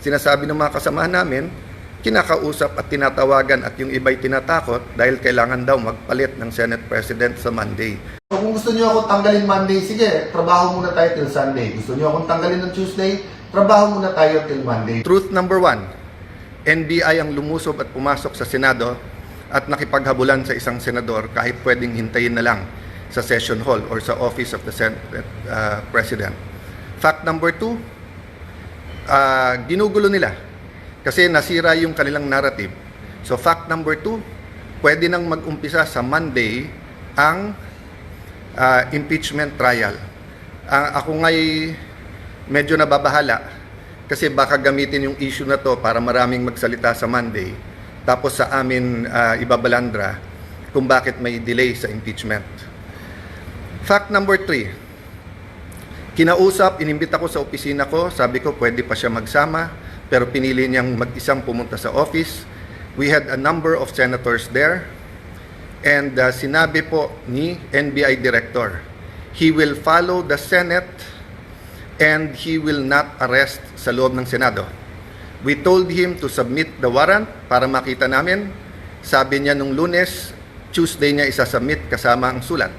sinasabi ng mga kasamahan namin, kinakausap at tinatawagan at yung iba'y tinatakot dahil kailangan daw magpalit ng Senate President sa Monday. Kung gusto niyo akong tanggalin Monday, sige, trabaho muna tayo till Sunday. Gusto niyo akong tanggalin ng Tuesday, trabaho muna tayo till Monday. Truth number 1, NBI ang lumusob at pumasok sa Senado at nakipaghabulan sa isang senador kahit pwedeng hintayin na lang sa session hall or sa office of the Senate President. Fact number 2, ginugulo nila kasi nasira yung kanilang narrative. So fact number 2, pwede nang mag-umpisa sa Monday ang impeachment trial. Ako nga'y medyo nababahala kasi baka gamitin yung issue na to para maraming magsalita sa Monday tapos sa amin ibabalandra kung bakit may delay sa impeachment. Fact number 3, kinausap, inimbita ko sa opisina ko, sabi ko pwede pa siya magsama pero pinili niyang mag-isang pumunta sa office. We had a number of senators there. And sinabi po ni NBI Director, he will follow the Senate and he will not arrest sa loob ng Senado. We told him to submit the warrant para makita namin. Sabi niya nung Lunes, Tuesday niya isasubmit kasama ang sulat.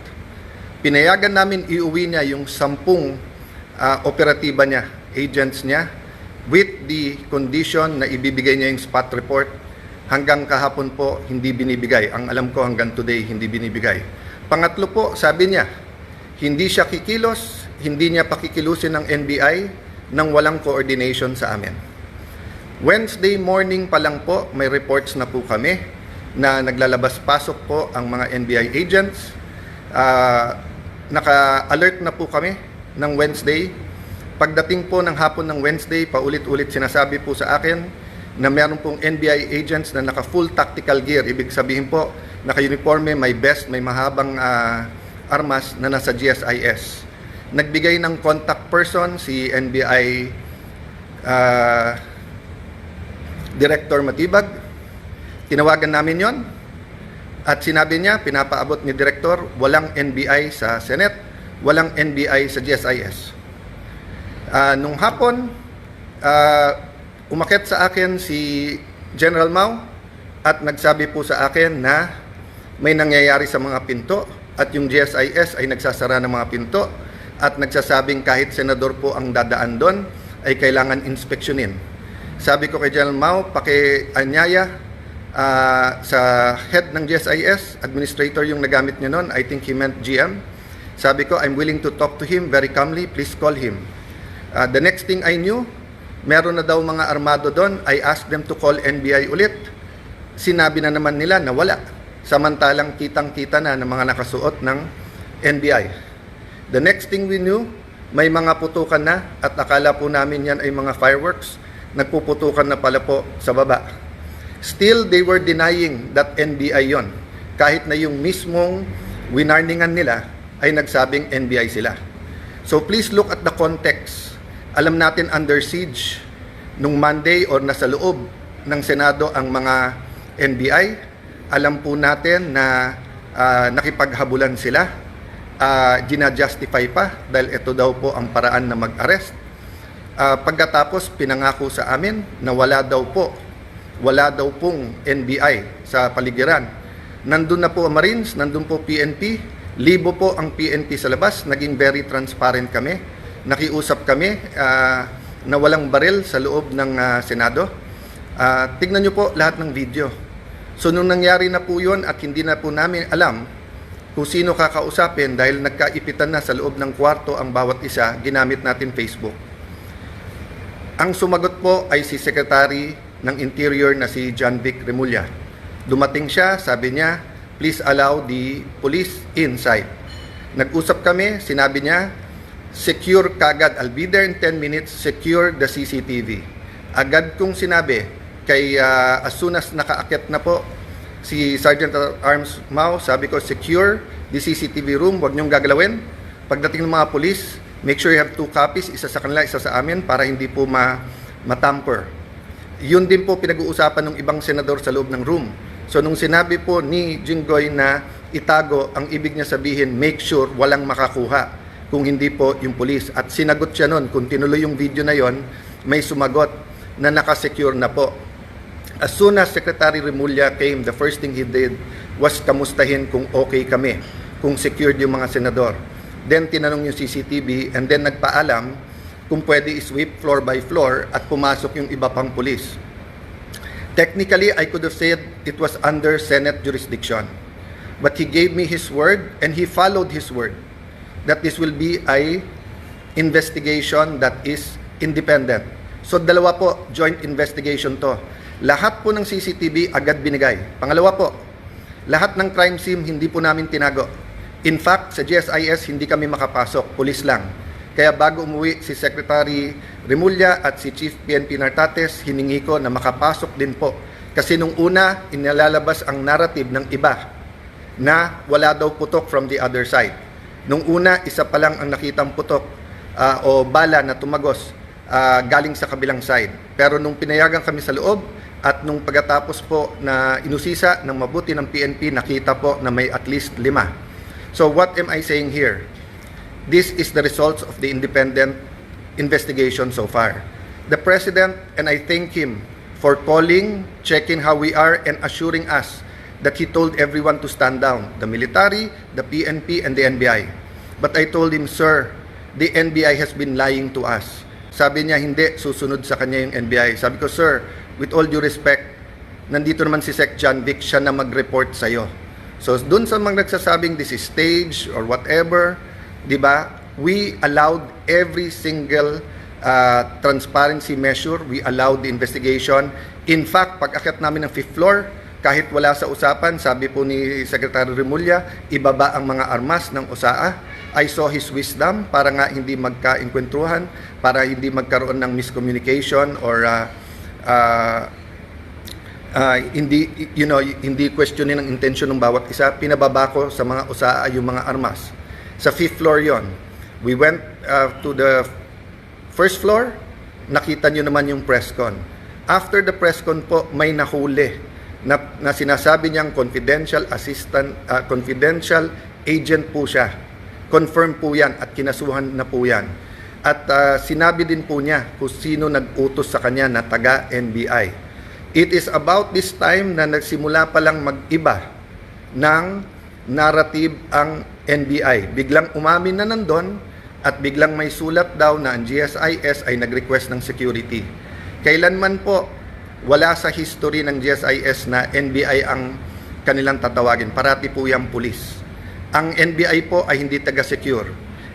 Pinayagan namin iuwi niya yung 10 operatiba niya, agents niya, with the condition na ibibigay niya yung spot report. Hanggang kahapon po, hindi binibigay. Ang alam ko hanggang today, hindi binibigay. Pangatlo po, sabi niya, hindi siya kikilos, hindi niya pakikilusin ng NBI nang walang coordination sa amin. Wednesday morning pa lang po, may reports na po kami na naglalabas-pasok po ang mga NBI agents. Naka-alert na po kami ng Wednesday. Pagdating po ng hapon ng Wednesday, paulit-ulit sinasabi po sa akin na meron pong NBI agents na naka-full tactical gear. Ibig sabihin po, naka-uniforme, may vest, may mahabang armas na nasa GSIS. Nagbigay ng contact person si NBI Director Matibag. Tinawagan namin yon at sinabi niya, pinapaabot ni Director, walang NBI sa Senate, walang NBI sa GSIS. Nung hapon, umakyat sa akin si General Mao at nagsabi po sa akin na may nangyayari sa mga pinto at yung GSIS ay nagsasara ng mga pinto at nagsasabing kahit senador po ang dadaan doon ay kailangan inspeksyonin. Sabi ko kay General Mao, pakianyaya sa head ng GSIS, administrator yung nagamit niya noon, I think he meant GM. Sabi ko, I'm willing to talk to him very calmly, please call him. The next thing I knew, meron na daw mga armado doon. I asked them to call NBI ulit. Sinabi na naman nila na wala. Samantalang kitang-kita na ng mga nakasuot ng NBI. The next thing we knew, may mga putukan na at akala po namin yan ay mga fireworks. Nagpuputukan na pala po sa baba. Still, they were denying that NBI yon. Kahit na yung mismong winarningan nila ay nagsabing NBI sila. So please look at the context. Alam natin under siege nung Monday or nasa loob ng Senado ang mga NBI. Alam po natin na nakipaghabulan sila. Gina-justify pa dahil ito daw po ang paraan na mag-arrest. Pagkatapos pinangako sa amin na wala daw pong NBI sa paligiran. Nandun na po ang Marines, nandun po PNP, libo po ang PNP sa labas, naging very transparent kami. Nakiusap kami na walang baril sa loob ng Senado. Tignan nyo po lahat ng video. So nung nangyari na po yun at hindi na po namin alam kung sino kakausapin dahil nagkaipitan na sa loob ng kwarto ang bawat isa, ginamit natin Facebook. Ang sumagot po ay si Secretary ng Interior na si John Vic Remulla. Dumating siya, sabi niya, please allow the police inside. Nag-usap kami, sinabi niya, secure kagad, I'll be there in 10 minutes, secure the CCTV. Agad kong sinabi, kay as soon as nakaakyat na po si Sergeant at Arms Mao, sabi ko, secure the CCTV room, huwag niyong gagalawin. Pagdating ng mga police, make sure you have 2 copies, isa sa kanila, isa sa amin, para hindi po matamper. Yun din po pinag-uusapan ng ibang senador sa loob ng room. So nung sinabi po ni Jinggoy na itago, ang ibig niya sabihin, make sure walang makakuha kung hindi po yung pulis. At sinagot siya nun, kung tinuloy yung video na yon, may sumagot na nakasecure na po. As soon as Secretary Remulla came, the first thing he did was kamustahin kung okay kami, kung secured yung mga senador. Then tinanong yung CCTV and then nagpaalam kung pwede i-sweep floor by floor at pumasok yung iba pang pulis. Technically, I could have said it was under Senate jurisdiction. But he gave me his word and he followed his word that this will be a investigation that is independent. So dalawa po, joint investigation to. Lahat po ng CCTV agad binigay. Pangalawa po, lahat ng crime scene hindi po namin tinago. In fact, sa GSIS hindi kami makapasok, pulis lang. Kaya bago umuwi si Secretary Remulla at si Chief PNP Nartates, hiningi ko na makapasok din po. Kasi nung una, inilalabas ang narrative ng iba na wala daw putok from the other side. Nung una, isa pa lang ang nakitang putok o bala na tumagos galing sa kabilang side. Pero nung pinayagan kami sa loob at nung pagkatapos po na inusisa ng mabuti ng PNP, nakita po na may at least 5. So what am I saying here? This is the results of the independent investigation so far. The President, and I thank him for calling, checking how we are, and assuring us that he told everyone to stand down, the military, the PNP, and the NBI. But I told him, sir, the NBI has been lying to us. Sabi niya, hindi, susunod sa kanya yung NBI. Sabi ko, sir, with all due respect, nandito naman si Sec. John Vic, siya na mag-report sa'yo. So, dun sa mga nagsasabing this is stage or whatever, di ba, we allowed every single transparency measure, we allowed the investigation. In fact, pag-akyat namin ng 5th floor, kahit wala sa usapan, sabi po ni Secretary Remulla, ibaba ang mga armas ng USAA. I saw his wisdom para nga hindi magka-inkwentuhan, para hindi magkaroon ng miscommunication or hindi questionin ang intention ng bawat isa. Pinababa ko sa mga USAA yung mga armas. Sa 5th floor yon. We went to the 1st floor, nakita nyo naman yung press con. After the press con po, may nahuli na sinasabi niyang confidential assistant, confidential agent po siya. Confirm po yan at kinasuhan na po yan. At sinabi din po niya kung sino nag-utos sa kanya na taga-NBI. It is about this time na nagsimula pa lang mag-iba ng narrative ang NBI. Biglang umamin na nandun at biglang may sulat daw na ang GSIS ay nag-request ng security. Kailanman po wala sa history ng GSIS na NBI ang kanilang tatawagin. Parati po yung pulis. Ang NBI po ay hindi taga-secure.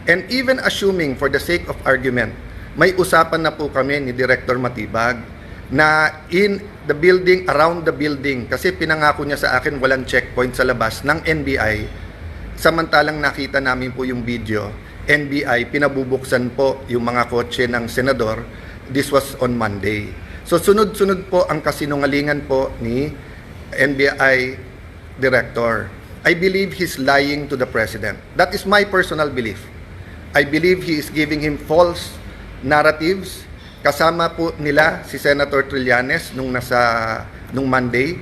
And even assuming for the sake of argument, may usapan na po kami ni Director Matibag na in the building, around the building, kasi pinangako niya sa akin walang checkpoint sa labas ng NBI. Samantalang nakita namin po yung video, NBI, pinabubuksan po yung mga kotse ng senador. This was on Monday. So sunod-sunod po ang kasinungalingan po ni NBI Director. I believe he's lying to the President. That is my personal belief. I believe he is giving him false narratives. Kasama po nila si Senator Trillanes nung Monday.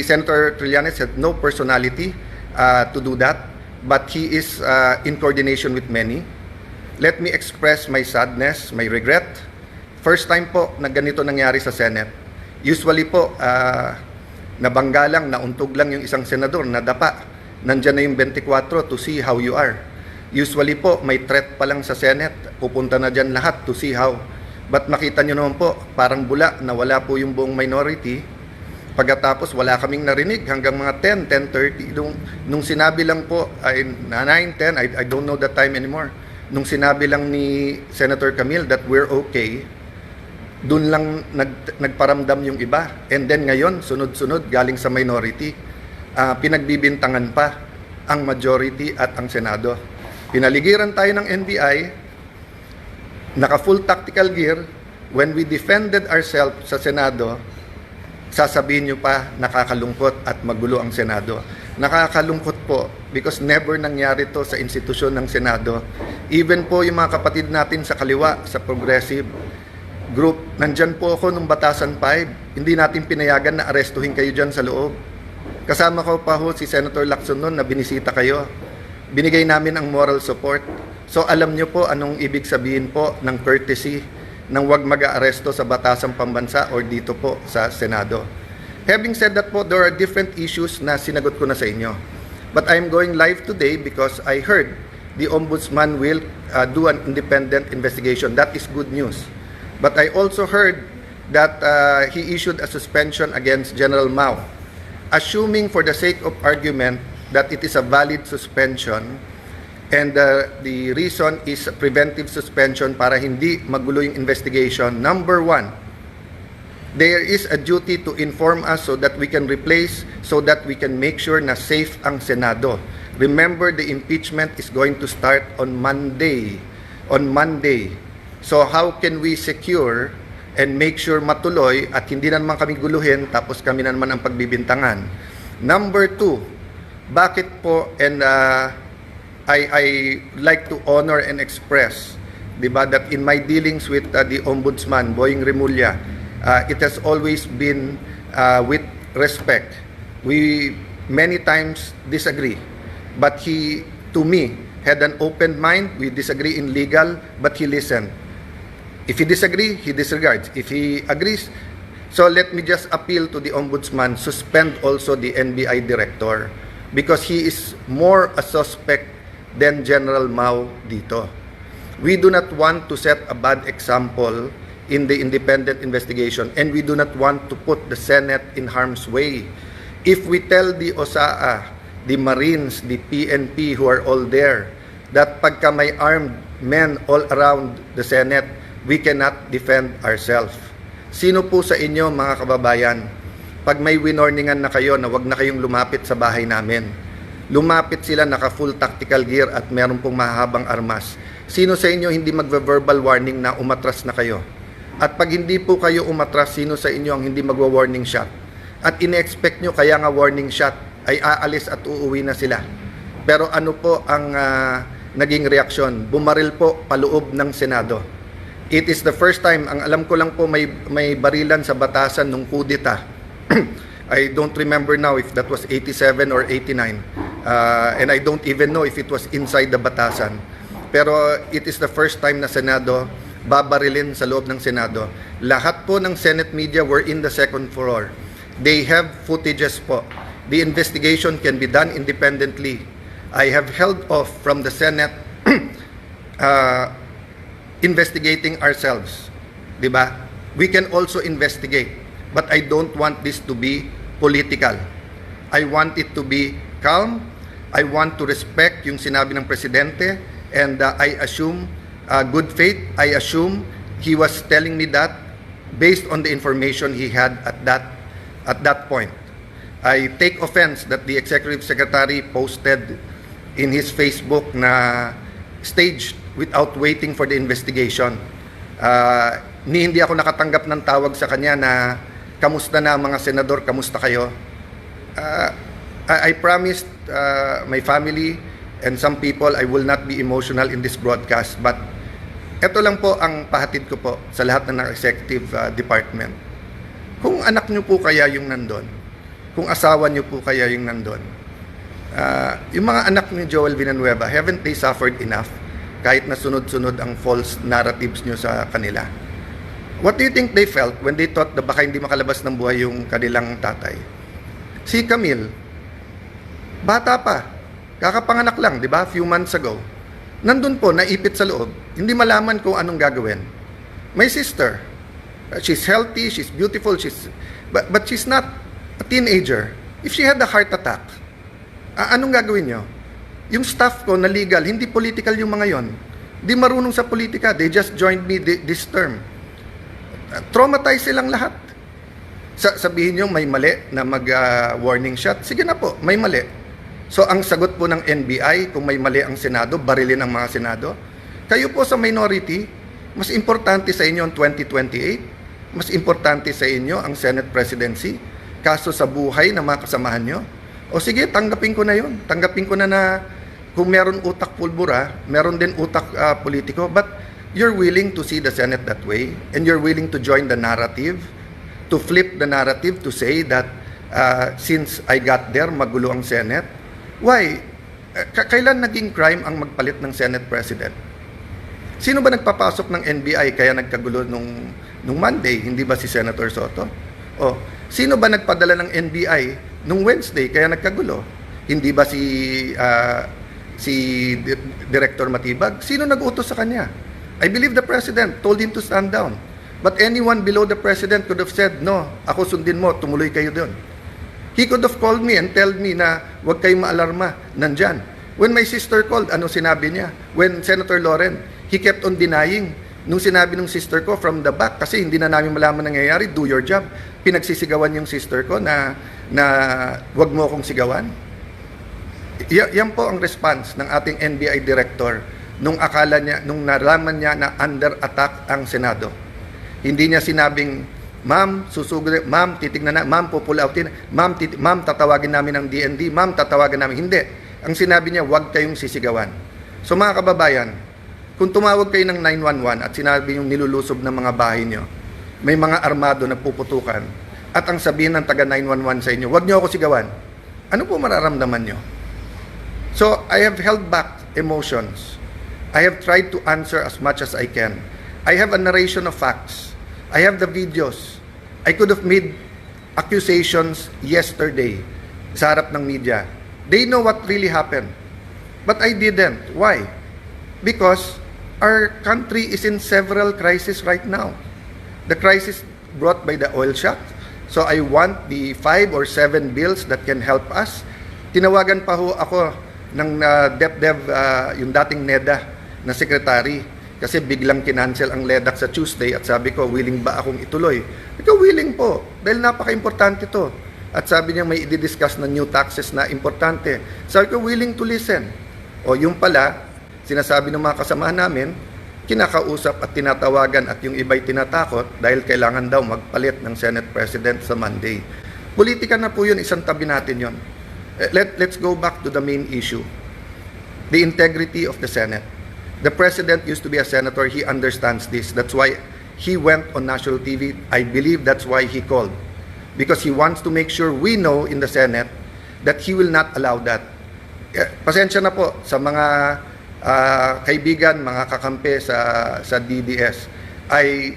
Senator Trillanes had no personality to do that, but he is in coordination with many. Let me express my sadness, my regret. First time po na ganito nangyari sa Senate. Usually po, nabangga lang, nauntog lang yung isang senador, nadapa. Nandyan na yung 24 to see how you are. Usually po, may threat pa lang sa Senate, pupunta na dyan lahat to see how. But makita nyo naman po, parang bula na wala po yung buong minority. Pagkatapos, wala kaming narinig hanggang mga 10, 10:30. Nung sinabi lang po, ay 9, 10, I don't know the time anymore. Nung sinabi lang ni Senator Camille that we're okay, doon lang nagparamdam yung iba. And then ngayon, sunod-sunod, galing sa minority, pinagbibintangan pa ang majority at ang Senado. Pinaligiran tayo ng NBI, naka-full tactical gear. When we defended ourselves sa Senado, sasabihin nyo pa, nakakalungkot at magulo ang Senado. Nakakalungkot po because never nangyari to sa institusyon ng Senado. Even po yung mga kapatid natin sa kaliwa, sa progressive group, nandyan po ako nung Batasan 5. Hindi natin pinayagan na arestuhin kayo dyan sa loob. Kasama ko pa ho si Senator Lacson noon na binisita kayo. Binigay namin ang moral support. So alam nyo po anong ibig sabihin po ng courtesy ng wag mag-aaresto sa batasang pambansa or dito po sa Senado. Having said that po, there are different issues na sinagot ko na sa inyo. But I'm going live today because I heard the Ombudsman will do an independent investigation. That is good news. But I also heard that he issued a suspension against General Mao. Assuming for the sake of argument that it is a valid suspension and the reason is preventive suspension para hindi magulo yung investigation, number one, there is a duty to inform us so that we can replace, so that we can make sure na safe ang Senado. Remember, the impeachment is going to start on Monday. So how can we secure and make sure matuloy at hindi na naman kami guluhin tapos kami na naman ang pagbibintangan? Number two, bakit po, and I like to honor and express, diba, that in my dealings with the Ombudsman, Boying Remulla, it has always been with respect. We many times disagree, but he, to me, had an open mind. We disagree in legal, but he listened. If he disagree, he disregards. If he agrees, so let me just appeal to the Ombudsman, suspend also the NBI director because he is more a suspect than General Mao dito. We do not want to set a bad example in the independent investigation, and we do not want to put the Senate in harm's way. If we tell the OSAA, the Marines, the PNP who are all there, that pagka may armed men all around the Senate, we cannot defend ourselves. Sino po sa inyo, mga kababayan, pag may winorningan na kayo na wag na kayong lumapit sa bahay namin, lumapit sila naka full tactical gear at meron pong mahabang armas. Sino sa inyo hindi magve-verbal warning na umatras na kayo? At pag hindi po kayo umatras, sino sa inyo ang hindi magwa-warning shot? At ine-expect nyo kaya nga warning shot ay aalis at uuwi na sila. Pero ano po ang naging reaksyon? Bumaril po paloob ng Senado. It is the first time, ang alam ko lang po may barilan sa batasan nung kudeta. I don't remember now if that was 87 or 89. And I don't even know if it was inside the batasan. Pero it is the first time na Senado babarilin sa loob ng Senado. Lahat po ng Senate media were in the second floor. They have footages po. The investigation can be done independently. I have held off from the Senate investigating ourselves. Diba? We can also investigate. But I don't want this to be political. I want it to be calm. I want to respect yung sinabi ng Presidente. And I assume good faith. I assume he was telling me that based on the information he had at that point. I take offense that the Executive Secretary posted in his Facebook na staged without waiting for the investigation. Hindi ako nakatanggap ng tawag sa kanya na kamusta na mga senador, kamusta kayo? I promised my family and some people I will not be emotional in this broadcast, but ito lang po ang pahatid ko po sa lahat ng executive department. Kung anak nyo po kaya yung nandun, kung asawa nyo po kaya yung nandun, yung mga anak ni Joel Villanueva, haven't they suffered enough kahit na sunod-sunod ang false narratives nyo sa kanila? What do you think they felt when they thought na baka hindi makalabas ng buhay yung kanilang tatay? Si Camille, bata pa, kakapanganak lang, di ba? Few months ago. Nandun po, naipit sa loob. Hindi malaman kung anong gagawin. My sister, she's healthy, she's beautiful, but she's not a teenager. If she had a heart attack, anong gagawin nyo? Yung staff ko na legal, hindi political yung mga yon. Di marunong sa politika. They just joined me this term. Traumatized silang lahat. Sabihin nyo may mali na mag-warning shot. Sige na po, may mali. So ang sagot po ng NBI, kung may mali ang Senado, barilin ang mga Senado. Kayo po sa minority, mas importante sa inyo ang 2028, mas importante sa inyo ang Senate presidency, kaso sa buhay ng mga kasamahan nyo. O sige, tanggapin ko na yun. Tanggapin ko na kung meron utak pulbura, meron din utak politiko, but you're willing to see the Senate that way, and you're willing to join the narrative, to flip the narrative, to say that since I got there, magulo ang Senate. Why? Kailan naging crime ang magpalit ng Senate President? Sino ba nagpapasok ng NBI kaya nagkagulo nung Monday? Hindi ba si Senator Soto? O, sino ba nagpadala ng NBI nung Wednesday kaya nagkagulo? Hindi ba si Director Matibag? Sino nag-utos sa kanya? I believe the President told him to stand down. But anyone below the President could have said, no, ako sundin mo, tumuloy kayo doon. He could have called me and told me na huwag kayong maalarma, nandyan. When my sister called, ano sinabi niya? When Senator Loren, he kept on denying. Nung sinabi ng sister ko from the back, kasi hindi na namin malaman nangyayari, do your job. Pinagsisigawan yung sister ko na huwag mo akong sigawan. Yan po ang response ng ating NBI director nung akala niya, nung nalaman niya na under attack ang Senado. Hindi niya sinabing, ma'am, susugod, ma'am, titignan na, ma'am, pupull outin, ma'am, tatawagin namin ng DND, ma'am, tatawagin namin. Hindi. Ang sinabi niya, huwag kayong sisigawan. So mga kababayan, kung tumawag kayo ng 911 at sinabi yung nilulusob ng mga bahay niyo, may mga armado na puputukan, at ang sabihin ng taga 911 sa inyo, huwag niyo ako sigawan, ano po mararamdaman niyo? So, I have held back emotions. I have tried to answer as much as I can. I have a narration of facts. I have the videos. I could have made accusations yesterday sa harap ng media. They know what really happened. But I didn't. Why? Because our country is in several crises right now. The crisis brought by the oil shock. So I want the 5 or 7 bills that can help us. Tinawagan pa ho ako ng DepDev, yung dating NEDA na secretary, kasi biglang kinancel ang LEDAC sa Tuesday at sabi ko, willing ba akong ituloy? Ikaw, willing po, dahil napaka-importante to. At sabi niya may i-discuss na new taxes na importante. Sabi ko, willing to listen. O yung pala, sinasabi ng mga kasama namin, kinakausap at tinatawagan at yung iba'y tinatakot dahil kailangan daw magpalit ng Senate President sa Monday. Politika na po yun, isang tabi natin yun. Let's go back to the main issue. The integrity of the Senate. The President used to be a senator. He understands this. That's why he went on national TV. I believe that's why he called. Because he wants to make sure we know in the Senate that he will not allow that. Pasensya na po sa mga kaibigan, mga kakampi sa DDS. I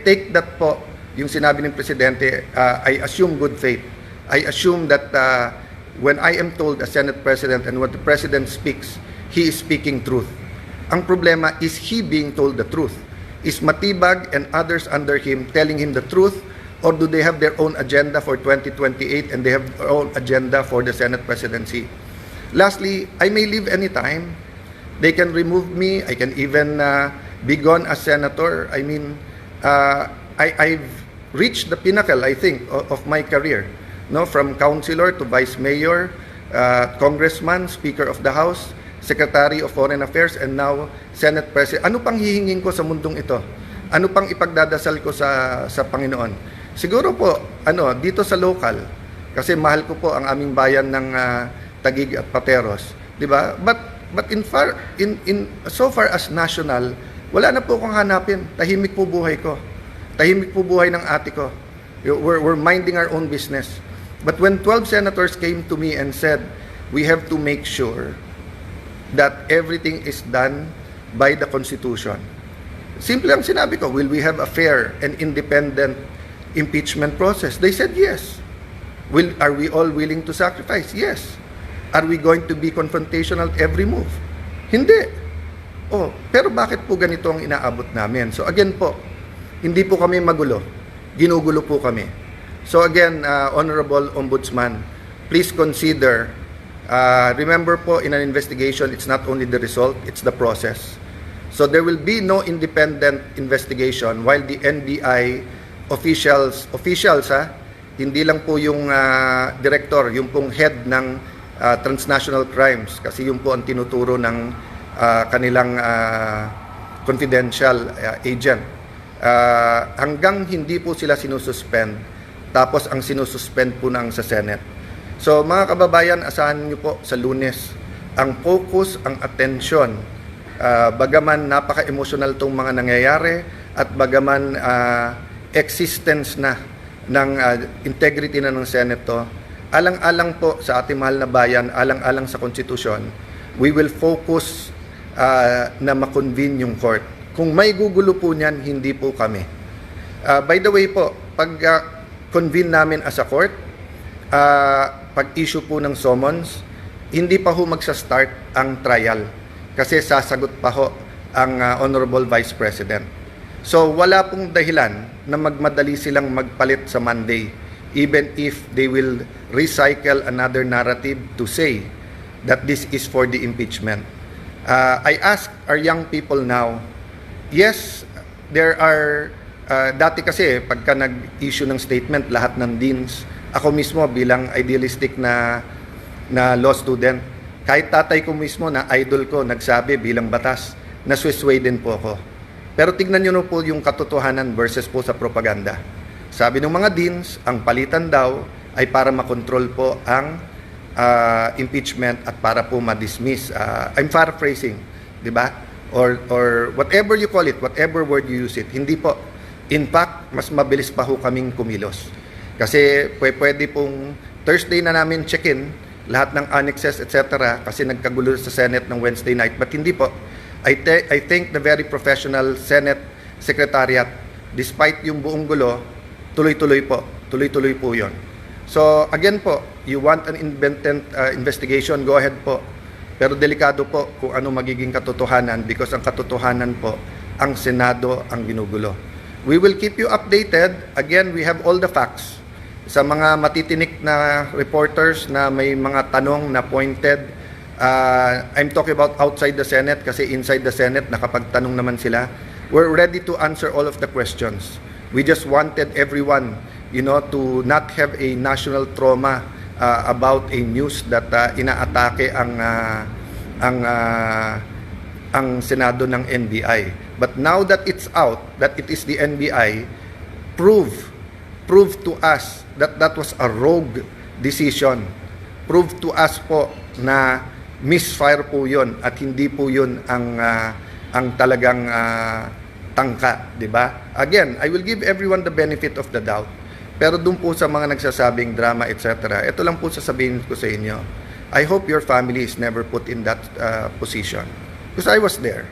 take that po, yung sinabi ng Presidente, I assume good faith. I assume that when I am told as Senate President and when the President speaks, he is speaking truth. Ang problema is he being told the truth. Is Matibag and others under him telling him the truth, or do they have their own agenda for 2028 and they have their own agenda for the Senate presidency? Lastly, I may leave anytime. They can remove me. I can even be gone as senator. I mean, I've reached the pinnacle, I think, of my career. No, from councilor to vice mayor, congressman, speaker of the House, Secretary of Foreign Affairs, and now Senate President. Ano pang hihingin ko sa mundong ito? Ano pang ipagdadasal ko sa Panginoon? Siguro po, dito sa local, kasi mahal ko po ang aming bayan ng Taguig at Pateros, 'di ba? But in so far as national, wala na po akong hanapin. Tahimik po buhay ko. Tahimik po buhay ng ate ko. We're minding our own business. But when 12 senators came to me and said, we have to make sure that everything is done by the Constitution. Simple ang sinabi ko, will we have a fair and independent impeachment process? They said yes. Are we all willing to sacrifice? Yes. Are we going to be confrontational every move? Hindi. Pero bakit po ganito ang inaabot namin? So again po, hindi po kami magulo. Ginugulo po kami. So again, Honorable Ombudsman, please consider, remember po, in an investigation, it's not only the result, it's the process. So there will be no independent investigation while the NBI officials hindi lang po yung director, yung pong head ng transnational crimes, kasi yun po ang tinuturo ng kanilang confidential agent. Hanggang hindi po sila sinususpend, tapos ang sinususpend po ng sa Senate. So mga kababayan, asahan niyo po sa Lunes, ang focus, ang atensyon, bagaman napaka-emotional tong mga nangyayari at bagaman existence na ng integrity na ng Senate to, alang-alang po sa ating mahal na bayan, alang-alang sa konstitusyon, we will focus na makonvene yung court. Kung may gugulo po niyan, hindi po kami. By the way po, pag convene namin as a court, pag-issue po ng summons, hindi pa ho magsa-start ang trial kasi sasagot pa ho ang Honorable Vice President. So wala pong dahilan na magmadali silang magpalit sa Monday even if they will recycle another narrative to say that this is for the impeachment. I ask our young people now, yes, there are, dati kasi pagka nag-issue ng statement lahat ng deans, ako mismo bilang idealistic na law student, kahit tatay ko mismo na idol ko nagsabi bilang batas, naswisway din po ako. Pero tignan nyo po yung katotohanan versus po sa propaganda. Sabi ng mga deans, ang palitan daw ay para makontrol po ang impeachment at para po ma-dismiss. I'm paraphrasing, di ba? Or whatever you call it, whatever word you use it. Hindi po. In fact, mas mabilis pa ho kaming kumilos. Kasi pwede pong Thursday na namin check-in lahat ng annexes, etc. Kasi nagkagulo sa Senate ng Wednesday night. But hindi po. I think the very professional Senate Secretariat, despite yung buong gulo, tuloy-tuloy po. Tuloy-tuloy po yon. So, again po, you want an independent investigation, go ahead po. Pero delikado po kung ano magiging katotohanan because ang katotohanan po, ang Senado ang ginugulo. We will keep you updated. Again, we have all the facts. Sa mga matitinik na reporters na may mga tanong na pointed, I'm talking about outside the Senate kasi inside the Senate nakapagtanong naman sila. We're ready to answer all of the questions. We just wanted everyone, to not have a national trauma about a news that inaatake ang Senado ng NBI. But now that it's out, that it is the NBI, prove to us that that was a rogue decision. Prove to us po na misfire po yun at hindi po yun ang talagang tangka, di ba? Again, I will give everyone the benefit of the doubt. Pero dun po sa mga nagsasabing drama, etc., ito lang po sasabihin ko sa inyo. I hope your family is never put in that position. Because I was there.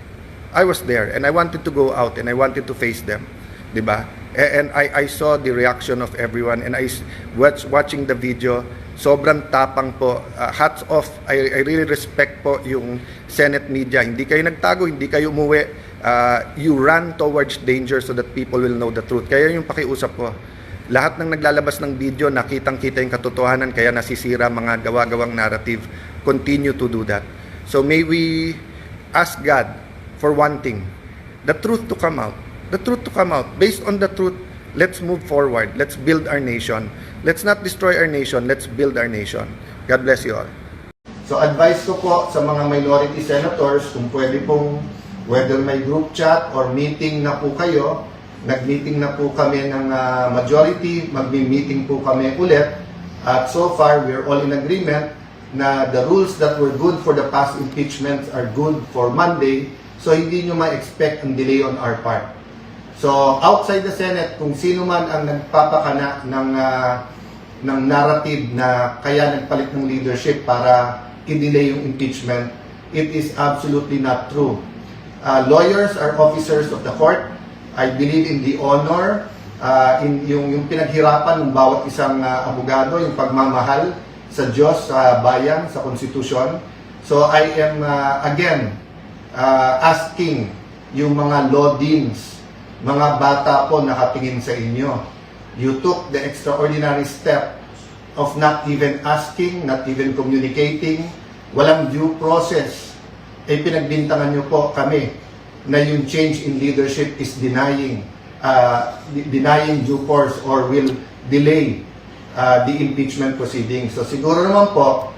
I was there and I wanted to go out and I wanted to face them. Di ba? And I saw the reaction of everyone and I watching the video, sobrang tapang po. Hats off. I really respect po yung Senate media. Hindi kayo nagtago, hindi kayo umuwi. You run towards danger so that people will know the truth. Kaya yung pakiusap ko, lahat ng naglalabas ng video, nakitang-kita yung katotohanan, kaya nasisira mga gawa-gawang narrative. Continue to do that. So may we ask God for one thing, the truth to come out. The truth to come out. Based on the truth, let's move forward. Let's build our nation. Let's not destroy our nation. Let's build our nation. God bless you all. So advice ko po sa mga minority senators, kung pwede pong, whether may group chat or meeting na po kayo, nag-meeting na po kami ng majority, mag-meeting po kami ulit. At so far, we're all in agreement na the rules that were good for the past impeachments are good for Monday. So hindi nyo ma-expect ang delay on our part. So outside the Senate, kung sino man ang nagpapakana ng narrative na kaya nagpalit ng leadership para i-delay yung impeachment, it is absolutely not true. Lawyers are officers of the court. I believe in the honor, in yung pinaghirapan ng bawat isang abogado, yung pagmamahal sa Diyos, sa bayan, sa konstitusyon. So I am again asking yung mga law deans, mga bata po nakatingin sa inyo. You took the extraordinary step of not even asking, not even communicating, walang due process. Pinagbintangan nyo po kami na yung change in leadership is denying due course or will delay the impeachment proceedings. So siguro naman po,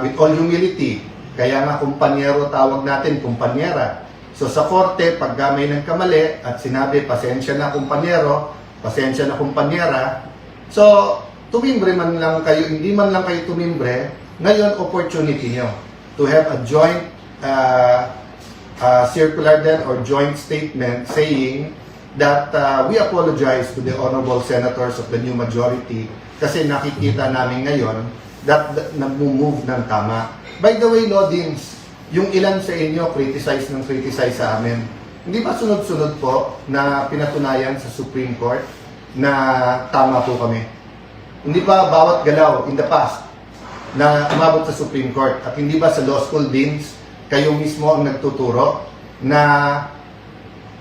with all humility, kaya nga kumpanyero tawag natin, kumpanyera. So sa korte, pag may nagkamali at sinabi, pasensya na kumpanyero, pasensya na kumpanyera, so tumimbre man lang kayo, hindi man lang kayo tumimbre, ngayon opportunity nyo to have a joint circular then or joint statement saying that we apologize to the honorable senators of the new majority kasi nakikita namin ngayon that nag-move ng tama. By the way, Lodins, yung ilan sa inyo criticize sa amin. Hindi ba sunod-sunod po na pinatunayan sa Supreme Court na tama po kami? Hindi ba bawat galaw in the past na umabot sa Supreme Court at hindi ba sa law school deans kayo mismo ang nagtuturo na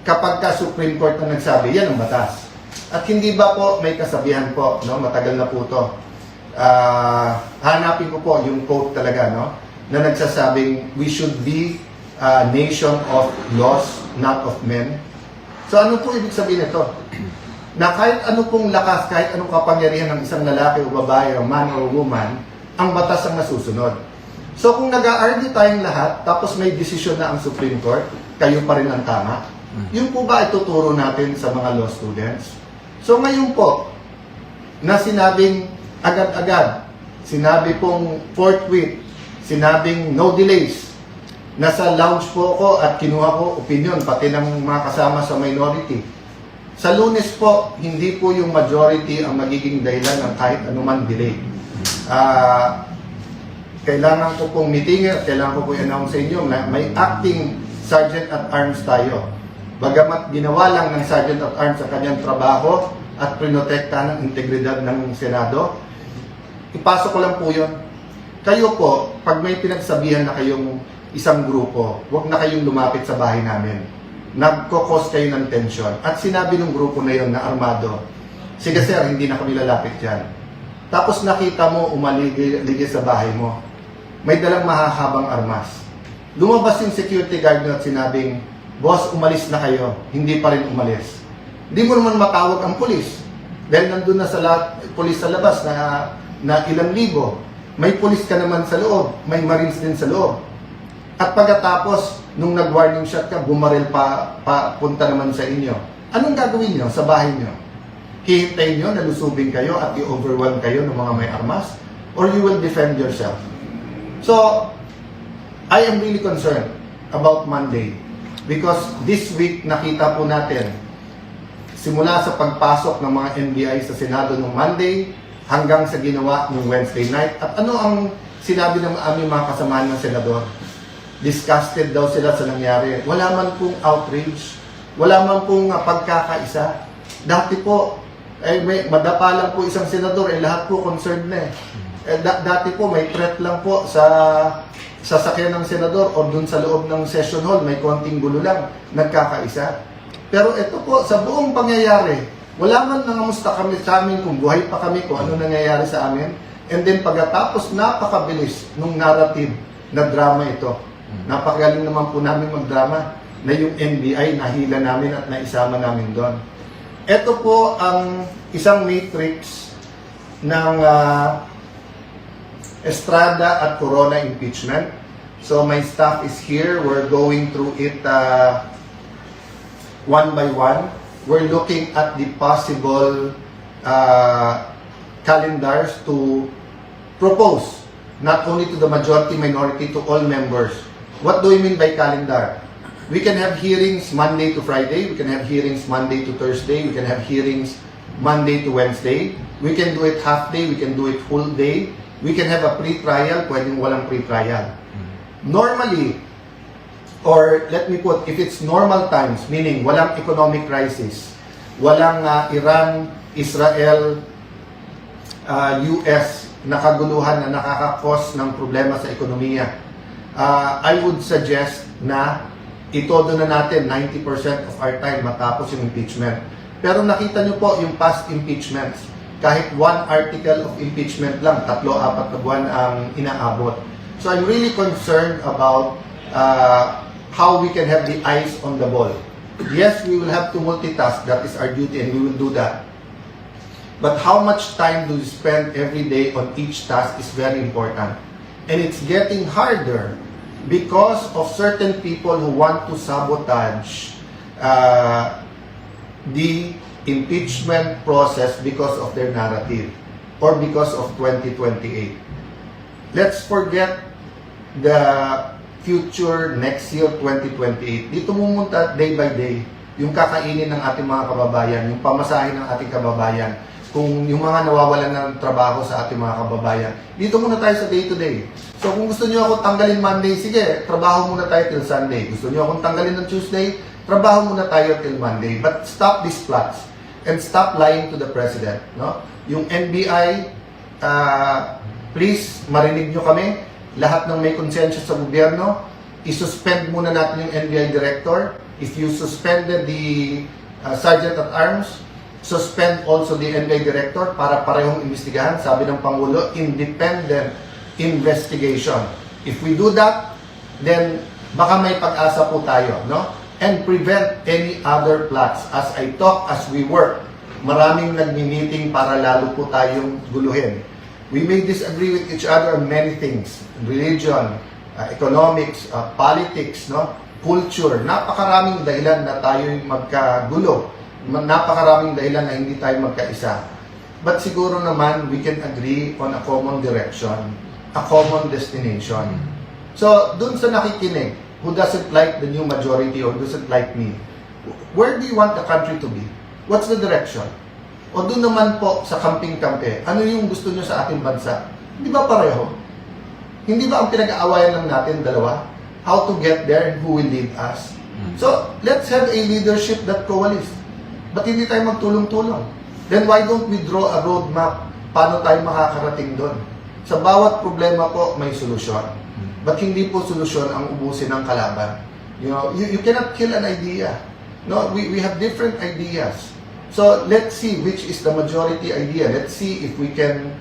kapag ka Supreme Court na nagsabi, yan ang batas? At hindi ba po may kasabihan po, no? Matagal na po to. Hanapin ko po yung quote talaga, no? Na nagsasabing, we should be a nation of laws, not of men. So ano po ibig sabihin nito? Na kahit ano pong lakas, kahit anong kapangyarihan ng isang lalaki o babae o man or woman, ang batas ang nasusunod. So kung nag-a-argue tayong lahat, tapos may desisyon na ang Supreme Court, kayo pa rin ang tama, yun po ba ituturo natin sa mga law students? So ngayon po, na sinabing agad-agad, sinabi pong forthwith, sinabing no delays, nasa lounge po ako at kinuha ko opinion, pati ng mga kasama sa minority. Sa Lunes po, hindi po yung majority ang magiging dahilan ng kahit anuman delay. Kailangan ko pong meeting at kailangan ko pong i-announce sa inyo na may acting Sergeant at Arms tayo. Bagamat ginawa lang ng Sergeant at Arms sa kanyang trabaho at prinotekta ng integridad ng Senado, ipasok ko lang po yun. Kayo po, pag may pinagsabihan na kayong isang grupo, huwag na kayong lumapit sa bahay namin. Nagkokos kayo ng tensyon. At sinabi ng grupo na yun na armado, sige sir, hindi na kami lalapit dyan. Tapos nakita mo, umaligid sa bahay mo. May dalang mahahabang armas. Lumabas yung security guard nyo at sinabing, boss, umalis na kayo. Hindi pa rin umalis. Hindi mo naman matawag ang pulis. Dahil nandun na sa pulis sa labas na ilang libo. May pulis ka naman sa loob. May marines din sa loob. At pagkatapos, nung nag-warning shot ka, bumaril pa punta naman sa inyo. Anong gagawin nyo sa bahay nyo? Hihintayin nyo na lusubin kayo at i-overwhelm kayo ng mga may armas? Or you will defend yourself? So, I am really concerned about Monday. Because this week, nakita po natin, simula sa pagpasok ng mga NBI sa Senado noong Monday, hanggang sa ginawa noong Wednesday night. At ano ang sinabi ng aming mga kasamahan ng Senador? Disgusted daw sila sa nangyari. Wala man pong outrage, wala man pong pagkakaisa. Dati po, madapa lang po isang senador, lahat po concerned na dati po, may threat lang po sa sasakyan ng senador o dun sa loob ng session hall, may konting gulo lang, nagkakaisa. Pero ito po, sa buong pangyayari, wala man nangamusta kami sa amin kung buhay pa kami, kung ano nangyayari sa amin. And then pagkatapos, napakabilis nung narrative na drama ito. Napakagaling naman po namin magdrama na yung NBI nahila namin at naisama namin doon. Ito po ang isang matrix ng Estrada at Corona impeachment. So my staff is here. We're going through it one by one. We're looking at the possible calendars to propose not only to the majority, minority, to all members. What do we mean by calendar? We can have hearings Monday to Friday. We can have hearings Monday to Thursday. We can have hearings Monday to Wednesday. We can do it half day. We can do it full day. We can have a pre-trial. Pwedeng walang pre-trial. Normally, or let me put, if it's normal times, meaning walang economic crisis, walang Iran, Israel, US na kaguluhan na nakakakos ng problema sa ekonomiya, I would suggest na itodo na natin 90% of our time matapos yung impeachment. Pero nakita nyo po yung past impeachments, kahit one article of impeachment lang, 3-4 na buwan ang inaabot. So I'm really concerned about how we can have the eyes on the ball. Yes, we will have to multitask. That is our duty and we will do that. But how much time do we spend every day on each task is very important. And it's getting harder because of certain people who want to sabotage the impeachment process because of their narrative or because of 2028. Let's forget the future next year, 2028. Dito mumunta day by day yung kakainin ng ating mga kababayan, yung pamasahin ng ating kababayan, kung yung mga nawawalan ng trabaho sa ating mga kababayan. Dito muna tayo sa day to day. So kung gusto niyo ako tanggalin Monday, sige, trabaho muna tayo till Sunday. Gusto niyo akong tanggalin ng Tuesday, trabaho muna tayo till Monday. But stop these plots and stop lying to the President. No? Yung NBI, please, marinig nyo kami. Lahat ng may konsensya sa gobyerno, isuspend muna natin yung NBI Director. If you suspended the Sergeant at Arms, suspend also the NBI Director para parehong imbestigahan. Sabi ng Pangulo, independent investigation. If we do that, then baka may pag-asa po tayo, no? And prevent any other plots. As I talk, as we work, maraming nagmi-meeting para lalo po tayong guluhin. We may disagree with each other on many things. Religion, economics, politics, no? Culture. Napakaraming dahilan na tayo'y magkagulo. Napakaraming dahilan na hindi tayo magkaisa. But siguro naman, we can agree on a common direction, a common destination. So, dun sa nakikinig, who doesn't like the new majority or doesn't like me, where do you want the country to be? What's the direction? O dun naman po sa kamping-kampe, ano yung gusto nyo sa ating bansa? Hindi ba pareho? Hindi ba ang pinag-aawayan lang natin dalawa? How to get there and who will lead us? So, let's have a leadership that coalesce. Ba't hindi tayo magtulong-tulong? Then why don't we draw a roadmap paano tayo makakarating doon? Sa bawat problema po, may solusyon. But hindi po solusyon ang ubusin ng kalaban. You know, you cannot kill an idea. No, we have different ideas. So let's see which is the majority idea. Let's see if we can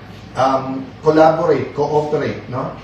collaborate, cooperate, no?